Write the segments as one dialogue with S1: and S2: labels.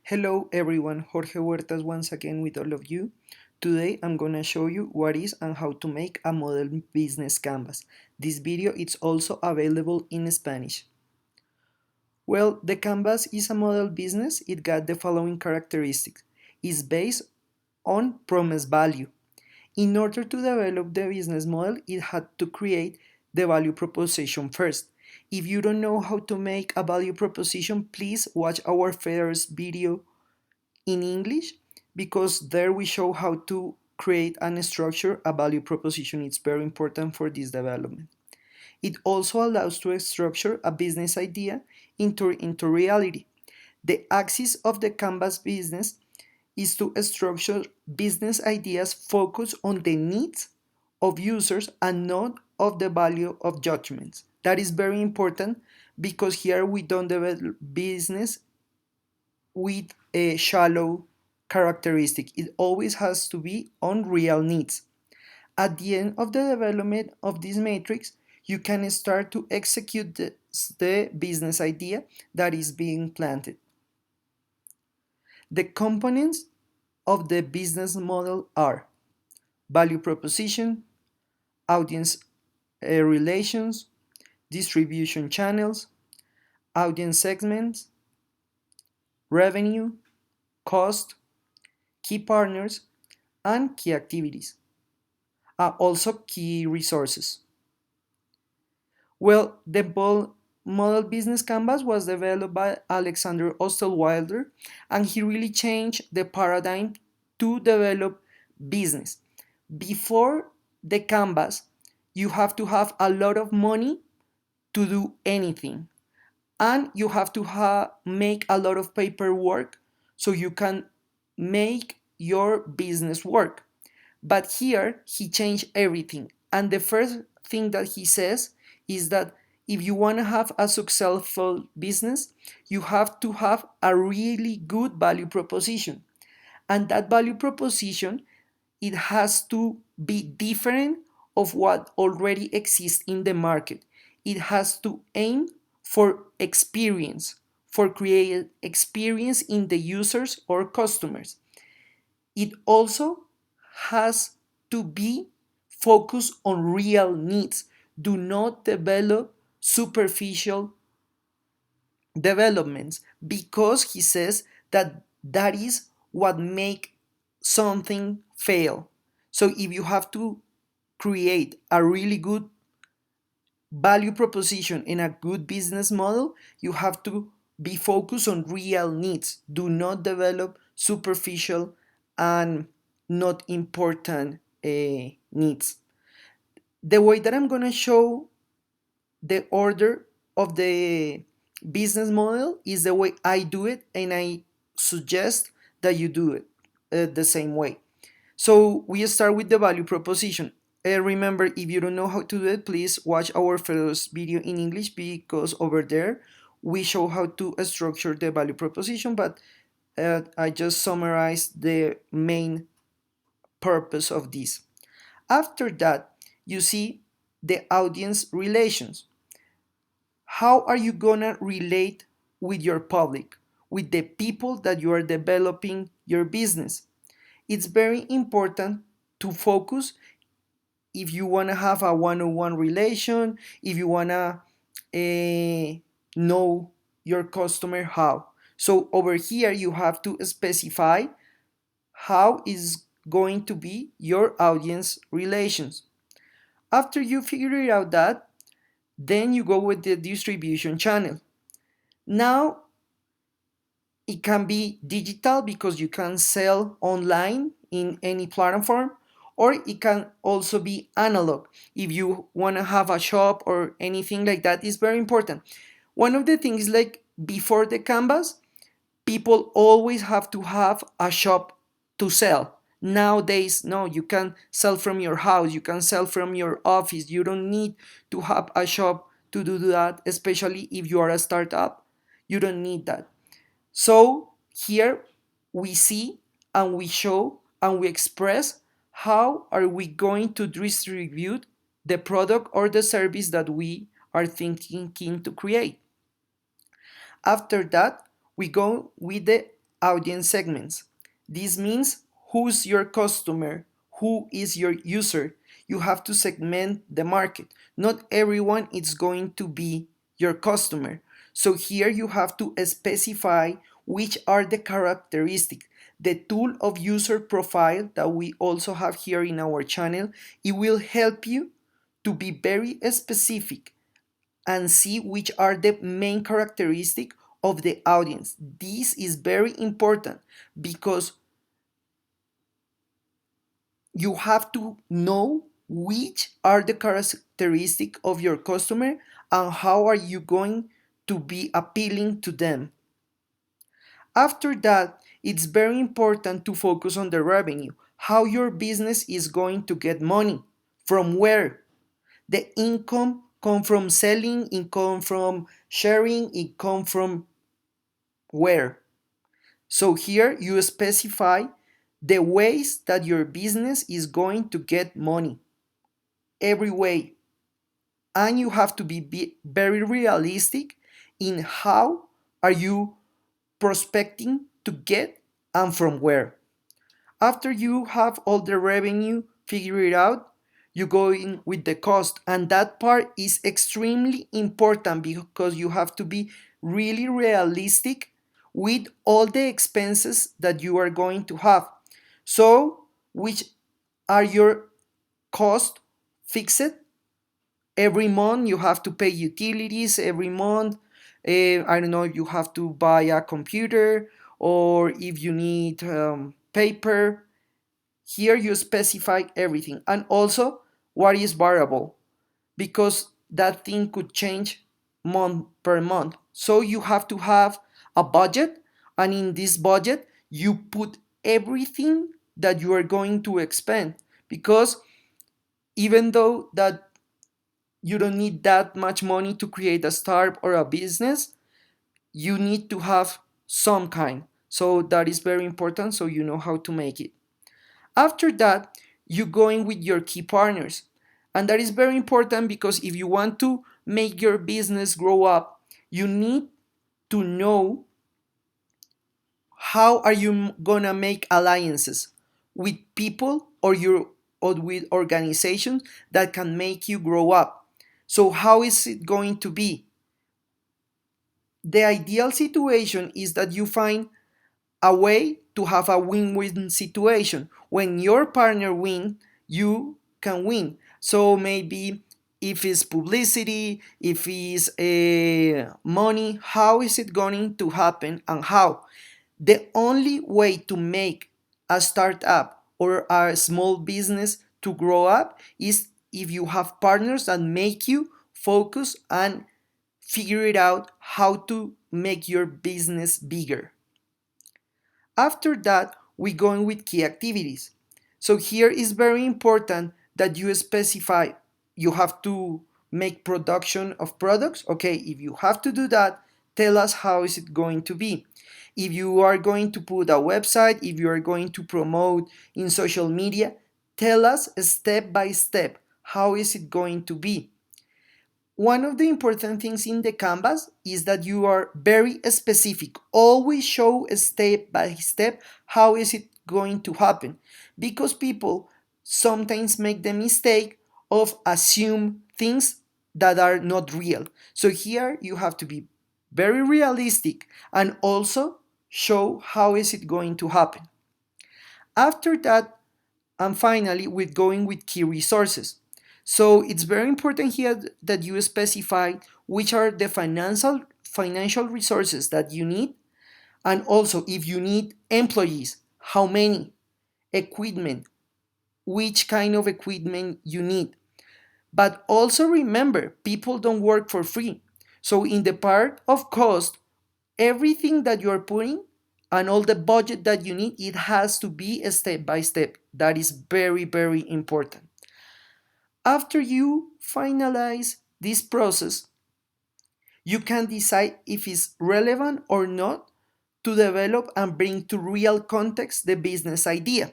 S1: Hello everyone, Jorge Huertas once again with all of you. Today I'm gonna show you what is and how to make a model business canvas. This video is also available in Spanish. Well, the canvas is a model business. It got the following characteristics. It's based on promise value. In order to develop the business model, it had to create the value proposition first. If you don't know how to make a value proposition, please watch our first video in English because there we show how to create and structure a value proposition. It's very important for this development. It also allows to structure a business idea into reality. The axis of the Canvas business is to structure business ideas focused on the needs of users and not of the value of judgments. That is very important because here we don't develop business with a shallow characteristic. It always has to be on real needs. At the end of the development of this matrix, you can start to execute the business idea that is being planted. The components of the business model are value proposition, audience relations, distribution channels, audience segments, revenue, cost, key partners, and key activities. Also key resources. Well, the model business canvas was developed by Alexander Osterwilder, and he really changed the paradigm to develop business. Before the canvas, you have to have a lot of money to do anything, and you have to make a lot of paperwork so you can make your business work. But here he changed everything. And the first thing that he says is that if you want to have a successful business, you have to have a really good value proposition. And that value proposition, it has to be different of what already exists in the market. It has to aim for experience, for create experience in the users or customers. It also has to be focused on real needs. Do not develop superficial developments because he says that that is what make something fail. So if you have to create a really good value proposition in a good business model, you have to be focused on real needs. Do not develop superficial and not important needs. The way that I'm going to show the order of the business model is the way I do it, and I suggest that you do it the same way. So we start with the value proposition. Remember, if you don't know how to do it, please watch our first video in English because over there we show how to structure the value proposition, but I just summarized the main purpose of this. After that, you see the audience relations. How are you gonna relate with your public, with the people that you are developing your business? It's very important to focus if you want to have a one-on-one relation, if you want to know your customer how. So over here you have to specify how is going to be your audience relations. After you figure out that, then you go with the distribution channel. Now it can be digital because you can sell online in any platform, or it can also be analog if you want to have a shop or anything like that. Is very important. One of the things, like before the canvas, people always have to have a shop to sell. Nowadays, no, you can sell from your house, you can sell from your office. You don't need to have a shop to do that, especially if you are a startup. You don't need that. So here we see and we show and we express how are we going to distribute the product or the service that we are thinking to create. After that, we go with the audience segments. This means who's your customer, who is your user. You have to segment the market. Not everyone is going to be your customer. So here you have to specify which are the characteristics. The tool of user profile that we also have here in our channel, it will help you to be very specific and see which are the main characteristics of the audience. This is very important because you have to know which are the characteristics of your customer and how are you going to be appealing to them. After that, it's very important to focus on the revenue, how your business is going to get money, from where. The income come from selling, income from sharing, income from where. So here you specify the ways that your business is going to get money. Every way. And you have to be very realistic in how are you prospecting to get and from where. After you have all the revenue figured out, you go in with the cost. And that part is extremely important because you have to be really realistic with all the expenses that you are going to have. So, which are your cost fixed? Every month you have to pay utilities every month. I don't know if you have to buy a computer or if you need paper. Here you specify everything, and also what is variable, because that thing could change month per month. So you have to have a budget, and in this budget you put everything that you are going to expend, because even though that you don't need that much money to create a startup or a business, you need to have some kind. So that is very important, so you know how to make it. After that, you go in with your key partners. And that is very important because if you want to make your business grow up, you need to know how are you gonna make alliances with people or with organizations that can make you grow up. So how is it going to be? The ideal situation is that you find a way to have a win-win situation. When your partner wins, you can win. So maybe if it's publicity, if it's money, how is it going to happen and how? The only way to make a startup or a small business to grow up is if you have partners that make you focus and figure it out how to make your business bigger. After that, we go in with key activities. So here is very important that you specify you have to make production of products. Okay, if you have to do that, tell us how is it going to be. If you are going to put a website, if you are going to promote in social media, tell us step by step how is it going to be. One of the important things in the canvas is that you are very specific. Always show step by step how is it going to happen, because people sometimes make the mistake of assume things that are not real. So here you have to be very realistic and also show how is it going to happen. After that, and finally, we're going with key resources. So it's very important here that you specify which are the financial resources that you need, and also if you need employees, how many, equipment, which kind of equipment you need. But also remember, people don't work for free. So in the part of cost, everything that you're putting and all the budget that you need, it has to be a step by step. That is very, very important. After you finalize this process, you can decide if it's relevant or not to develop and bring to real context the business idea.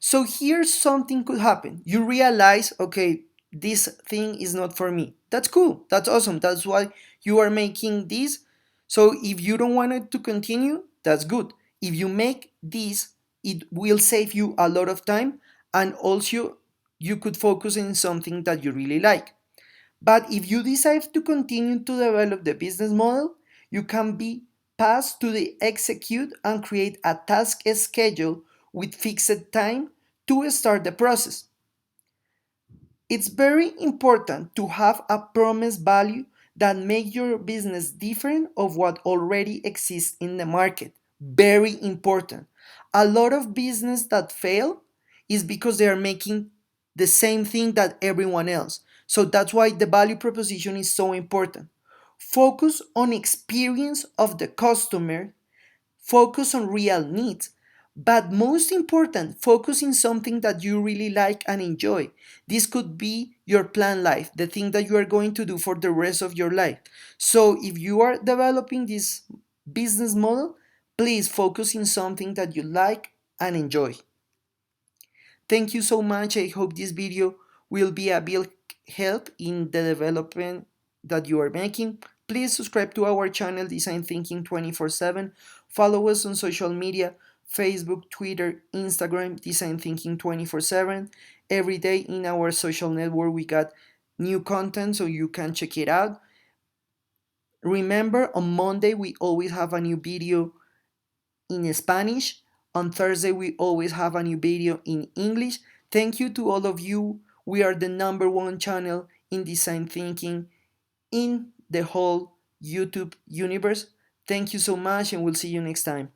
S1: So here something could happen. You realize, okay, this thing is not for me. That's cool. That's awesome. That's why you are making this. So if you don't want it to continue, that's good. if you make this, it will save you a lot of time, and also you could focus on something that you really like. But if you decide to continue to develop the business model, you can be passed to the execute and create a task schedule with fixed time to start the process. It's very important to have a promise value that make your business different of what already exists in the market. Very important. A lot of business that fail is because they are making the same thing that everyone else. So that's why the value proposition is so important. Focus on experience of the customer, focus on real needs, but most important, focus in something that you really like and enjoy. This could be your plan life, the thing that you are going to do for the rest of your life. So if you are developing this business model, please focus in something that you like and enjoy. Thank you so much. I hope this video will be a big help in the development that you are making. Please subscribe to our channel Design Thinking 24/7. Follow us on social media, Facebook, Twitter, Instagram, Design Thinking 24/7. Every day in our social network we got new content so you can check it out. Remember, on Monday we always have a new video in Spanish. On Thursday, we always have a new video in English. Thank you to all of you. We are the #1 channel in design thinking in the whole YouTube universe. Thank you so much, and we'll see you next time.